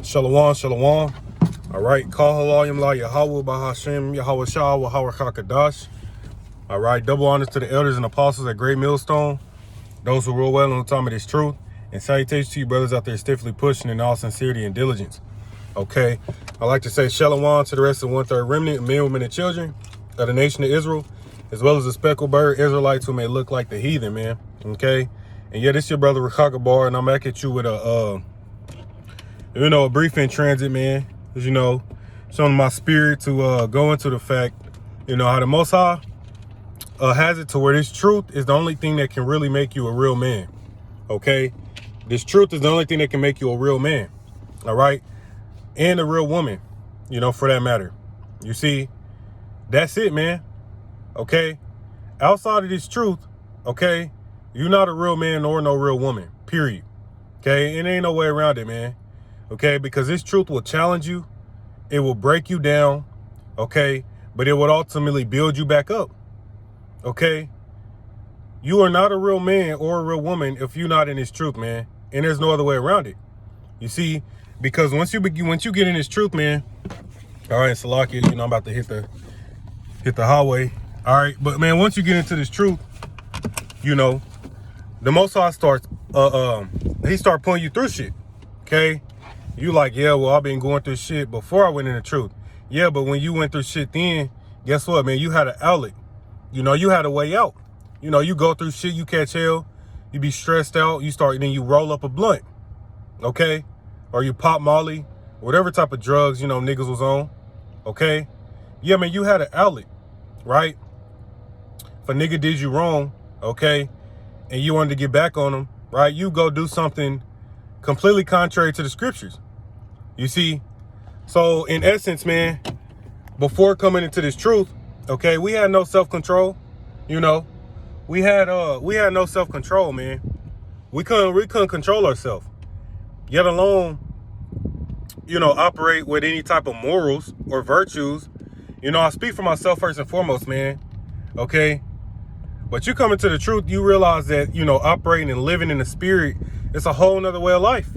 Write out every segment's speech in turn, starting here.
Shalom, shalom. All right, call halayim la Yahweh Bahashem Yahweh Shah Wahawah Kakadash. All right, double honors to the elders and apostles at Great Millstone, those who rule well in the time of this truth, and salutations to you brothers out there stiffly pushing in all sincerity and diligence. Okay, I like to say shalom to the rest of the 1/3 remnant, men, women, and children of the nation of Israel, as well as the speckled bird Israelites who may look like the heathen, man. Okay, and yeah, this is your brother Rakakabar, and I'm back at you with a brief in transit, man. As you know, showing my spirit to go into the fact, how the Most High has it to where this truth is the only thing that can really make you a real man. Okay, this truth is the only thing that can make you a real man. All right, and a real woman, for that matter. You see, that's it, man. Okay, outside of this truth, okay, you're not a real man nor no real woman. Period. Okay, it ain't no way around it, man. Okay, because this truth will challenge you, it will break you down, okay, but it would ultimately build you back up. Okay, you are not a real man or a real woman if you're not in this truth, man, and there's no other way around it. You see, because once you get in this truth, man. All right, Salakia, I'm about to hit the highway. All right, but man, once you get into this truth, the Most High starts he start pulling you through shit. Okay, you like, yeah, well, I've been going through shit before I went in the truth. Yeah, but when you went through shit then, guess what, man? You had an outlet. You had a way out. You go through shit, you catch hell, you be stressed out, then you roll up a blunt, okay? Or you pop Molly, whatever type of drugs, niggas was on, okay? Yeah, man, you had an outlet, right? If a nigga did you wrong, okay, and you wanted to get back on them, right? You go do something completely contrary to the scriptures. You see? So in essence, man, before coming into this truth, okay, we had no self-control. We had no self-control, man. We couldn't control ourselves. Yet alone, operate with any type of morals or virtues. I speak for myself first and foremost, man. Okay? But you come into the truth, you realize that, operating and living in the spirit, it's a whole nother way of life.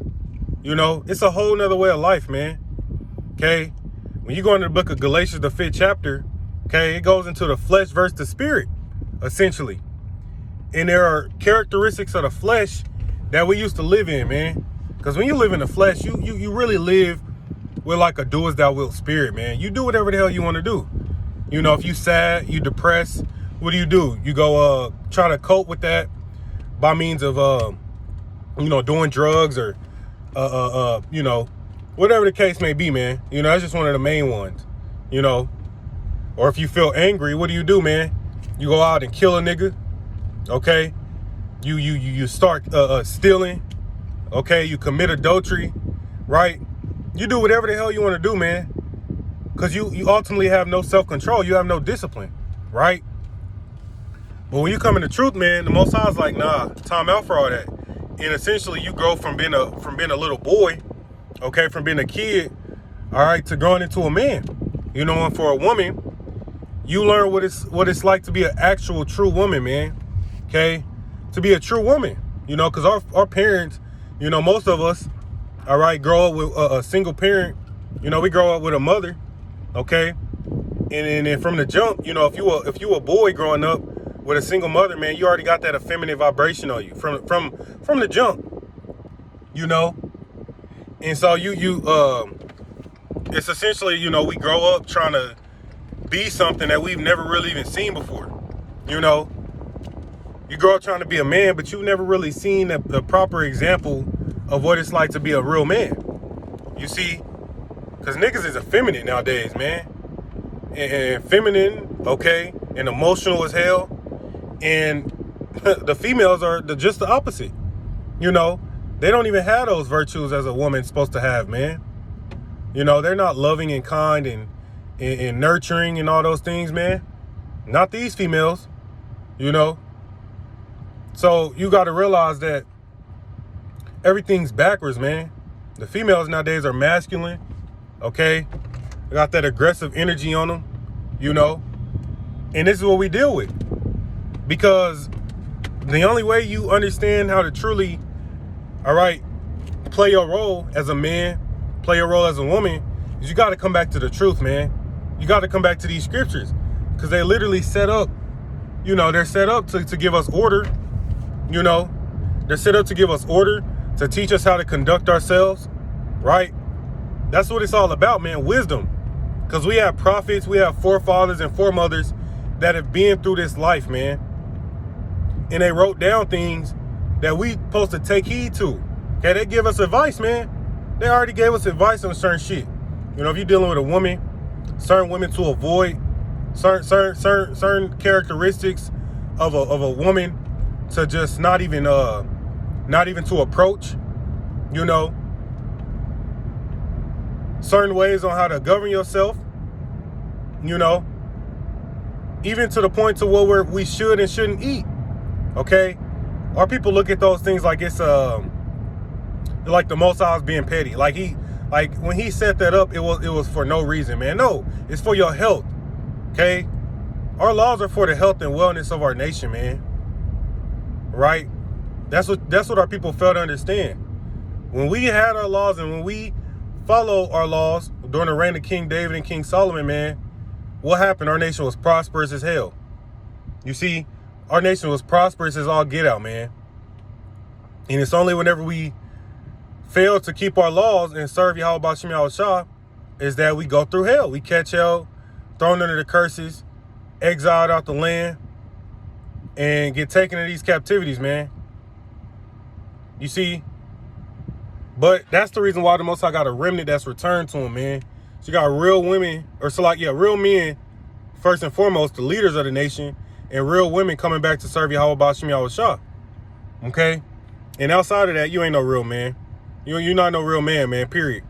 It's a whole nother way of life, man. Okay? When you go into the book of Galatians, the 5th chapter, okay, it goes into the flesh versus the spirit, essentially. And there are characteristics of the flesh that we used to live in, man. Because when you live in the flesh, you really live with like a do as thou wilt spirit, man. You do whatever the hell you want to do. If you sad, you depressed, what do? You go try to cope with that by means of doing drugs or whatever the case may be, man. That's just one of the main ones. Or if you feel angry, what do, man? You go out and kill a nigga. Okay, you start stealing. Okay, you commit adultery, right? You do whatever the hell you want to do, man, because you ultimately have no self-control. You have no discipline, right? But when you come into truth, man, the Most High is like, nah, time out for all that. And essentially, you grow from being a little boy, okay, from being a kid, all right, to growing into a man. And for a woman, you learn what it's like to be an actual true woman, man. Okay, to be a true woman. Because our parents, most of us, all right, grow up with a single parent. We grow up with a mother, okay, and then from the jump, if you a boy growing up with a single mother, man, you already got that effeminate vibration on you from the jump, and so it's essentially, we grow up trying to be something that we've never really even seen before. You grow up trying to be a man, but you've never really seen the proper example of what it's like to be a real man. You see, because niggas is effeminate nowadays, man, and feminine, okay, and emotional as hell. And the females are just the opposite. They don't even have those virtues as a woman's supposed to have, man. They're not loving and kind and nurturing and all those things, man. Not these females, So you got to realize that everything's backwards, man. The females nowadays are masculine, okay? They got that aggressive energy on them, And this is what we deal with. Because the only way you understand how to truly, all right, play your role as a man, play a role as a woman is you got to come back to the truth, man. You got to come back to these scriptures because they literally set up, they're set up to give us order, They're set up to give us order, to teach us how to conduct ourselves, right? That's what it's all about, man, wisdom. Because we have prophets, we have forefathers and foremothers that have been through this life, man. And they wrote down things that we supposed to take heed to. Okay, they give us advice, man. They already gave us advice on certain shit. If you're dealing with a woman, certain women to avoid, certain characteristics of a woman to just not even to approach, certain ways on how to govern yourself, even to the point to where we should and shouldn't eat. Okay, our people look at those things like it's like the Most High is being petty. Like when he set that up, it was for no reason, man. No, it's for your health. Okay, our laws are for the health and wellness of our nation, man. Right? That's what our people fail to understand. When we had our laws and when we follow our laws during the reign of King David and King Solomon, man, what happened? Our nation was prosperous as hell. You see, our nation was prosperous as all get out, man. And it's only whenever we fail to keep our laws and serve Yahweh B'Shem Yahweh Shah is that we go through hell. We catch hell, thrown under the curses, exiled out the land, and get taken to these captivities, man. You see? But that's the reason why the Most High got a remnant that's returned to him, man. So you got real women, real men, first and foremost, the leaders of the nation, and real women coming back to serve Yahweh B'Shem Yahweh Shah. Okay? And outside of that, you ain't no real man. You're not no real man, man, period.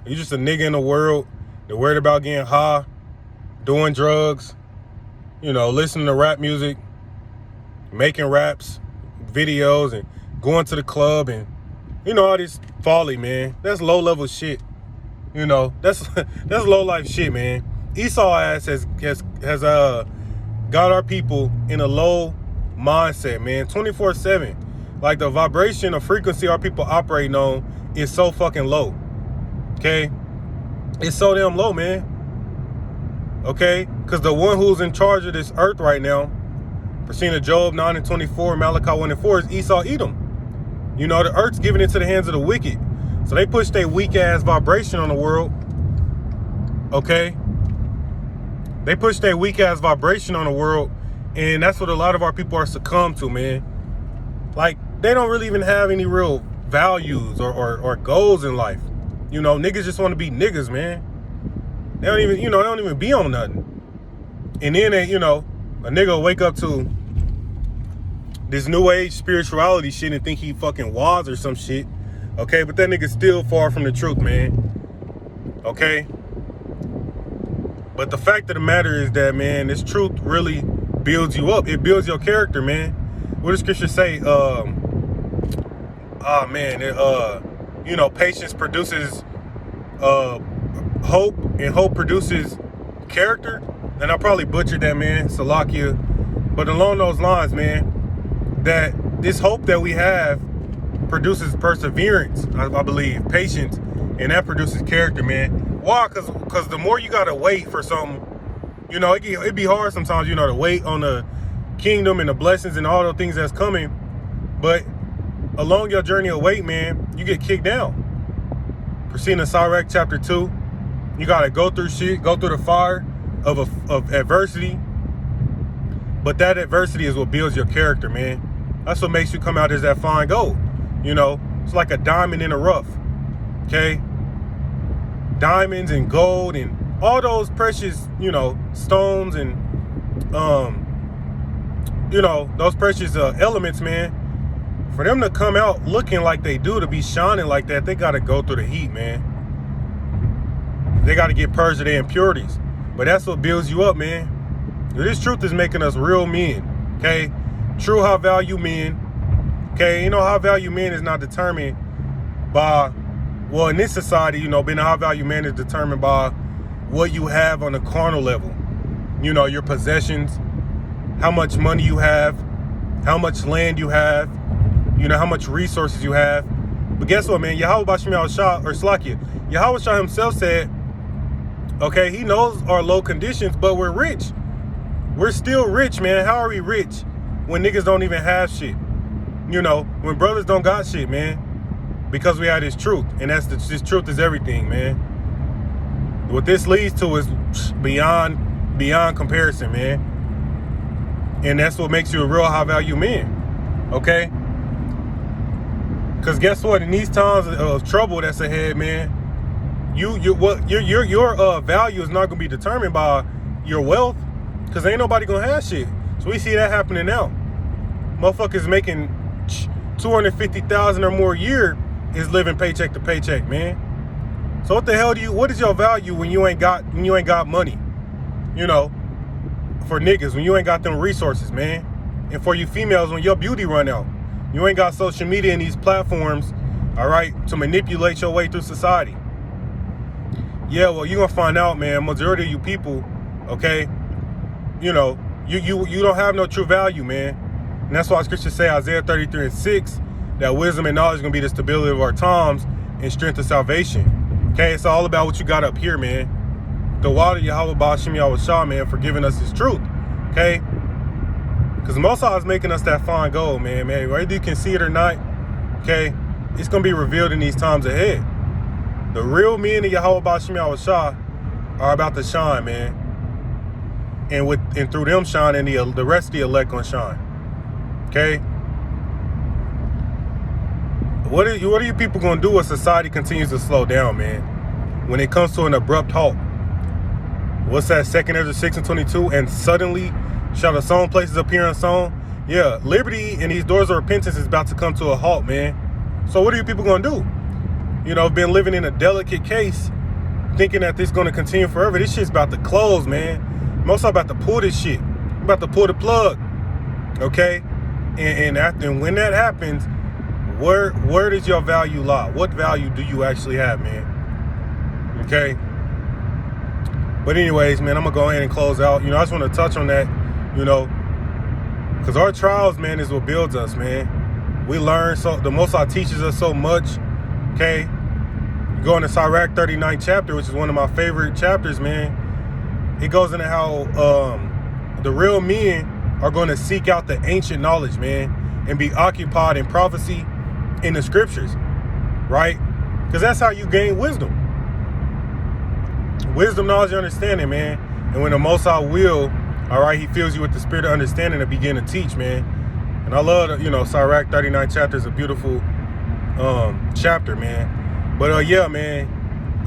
You're just a nigga in the world that worried about getting high, doing drugs, listening to rap music, making raps, videos, and going to the club, and all this folly, man. That's low level shit. That's low life shit, man. Esau ass has got our people in a low mindset, man. 24/7. Like the vibration or frequency our people operating on is so fucking low. Okay? It's so damn low, man. Okay? Because the one who's in charge of this earth right now, Pursuing Job 9:24, Malachi 1:4, is Esau Edom. The earth's giving it to the hands of the wicked. So they push their weak ass vibration on the world. Okay? They push their weak ass vibration on the world, and that's what a lot of our people are succumbed to, man. Like, they don't really even have any real values or goals in life. Niggas just want to be niggas, man. They don't even be on nothing. And then they, a nigga will wake up to this new age spirituality shit and think he fucking was or some shit. Okay, but that nigga's still far from the truth, man. Okay? But the fact of the matter is that, man, this truth really builds you up. It builds your character, man. What does scripture say? Patience produces hope, and hope produces character. And I probably butchered that, man, Salakia. But along those lines, man, that this hope that we have produces perseverance, I believe, patience, and that produces character, man. Why? Because the more you gotta wait for something, it'd be hard sometimes, to wait on the kingdom and the blessings and all the things that's coming. But along your journey of wait, man, you get kicked down. Proceeding to Sirach chapter 2, you gotta go through shit, go through the fire of adversity. But that adversity is what builds your character, man. That's what makes you come out as that fine gold. It's like a diamond in the rough. Okay? Diamonds and gold and all those precious, stones and those precious elements, man. For them to come out looking like they do, to be shining like that, they gotta go through the heat, man. They gotta get purged of their impurities. But that's what builds you up, man. This truth is making us real men. Okay? True high value men. Okay, high value men is not determined by, in this society, being a high value man is determined by what you have on a carnal level. Your possessions, how much money you have, how much land you have, how much resources you have. But guess what, man? Yahweh B'Shem Yahweh Shah, or Slakia, Yahushua himself said, okay, he knows our low conditions, but we're rich. We're still rich, man. How are we rich when niggas don't even have shit? You know, when brothers don't got shit, man. Because we have this truth. And this truth is everything, man. What this leads to is beyond comparison, man. And that's what makes you a real high value man. Okay? Because guess what? In these times of trouble that's ahead, man, your value is not gonna be determined by your wealth, because ain't nobody gonna have shit. So we see that happening now. Motherfuckers making $250,000 or more a year is living paycheck to paycheck, man. So what the hell what is your value when you ain't got money? You know, for niggas, when you ain't got them resources, man. And for you females, when your beauty run out, you ain't got social media and these platforms, all right, to manipulate your way through society. Yeah, well, you're gonna find out, man, majority of you people, okay, you know, you don't have no true value, man. And that's why scriptures say, Isaiah 33:6, that wisdom and knowledge is gonna be the stability of our times and strength of salvation. Okay, it's all about what you got up here, man. The water, Yahweh Ba'ashim Yahushua, man, for giving us his truth. Okay? Because Most High is making us that fine gold, man. Whether you can see it or not, okay, it's going to be revealed in these times ahead. The real men of Yahweh Ba'ashim Yahushua are about to shine, man. And through them shining, the rest of the elect going to shine. Okay? What are you people going to do when society continues to slow down, man? When it comes to an abrupt halt. What's that? 2 Ezra 6:22, and suddenly shall the sown places appear unsown. Yeah, liberty and these doors of repentance is about to come to a halt, man. So what are you people gonna do? You know, been living in a delicate case, thinking that this is gonna continue forever. This shit's about to close, man. Most about to pull this shit. About to pull the plug. Okay? And when that happens, where does your value lie? What value do you actually have, man? Okay? But anyways, man, I'm going to go ahead and close out. You know, I just want to touch on that, you know, because our trials, man, is what builds us, man. We learn, so the Most High teaches us so much, okay? You go into Sirach 39th chapter, which is one of my favorite chapters, man. It goes into how the real men are going to seek out the ancient knowledge, man, and be occupied in prophecy in the scriptures, right? Because that's how you gain wisdom. Wisdom, knowledge, and understanding, man. And when the Most High will, all right, he fills you with the spirit of understanding to begin to teach, man. And I love, you know, Sirach 39 chapter is a beautiful chapter, man. But yeah, man.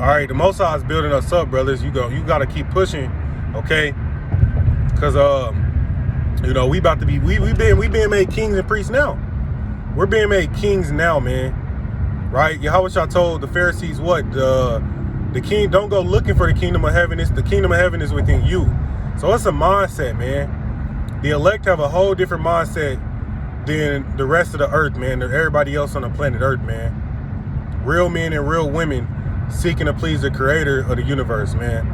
All right, the Most High is building us up, brothers. You got to keep pushing, okay? Because you know, we being made kings and priests now. We're being made kings now, man. Right? Yahushua told the Pharisees what? The king, don't go looking for the kingdom of heaven. The kingdom of heaven is within you. So it's a mindset, man. The elect have a whole different mindset than the rest of the earth, man. Than everybody else on the planet Earth, man. Real men and real women seeking to please the creator of the universe, man.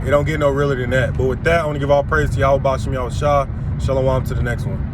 It don't get no realer than that. But with that, I want to give all praise to Yahweh Ba'ashim Yahushua. Shalom to the next one.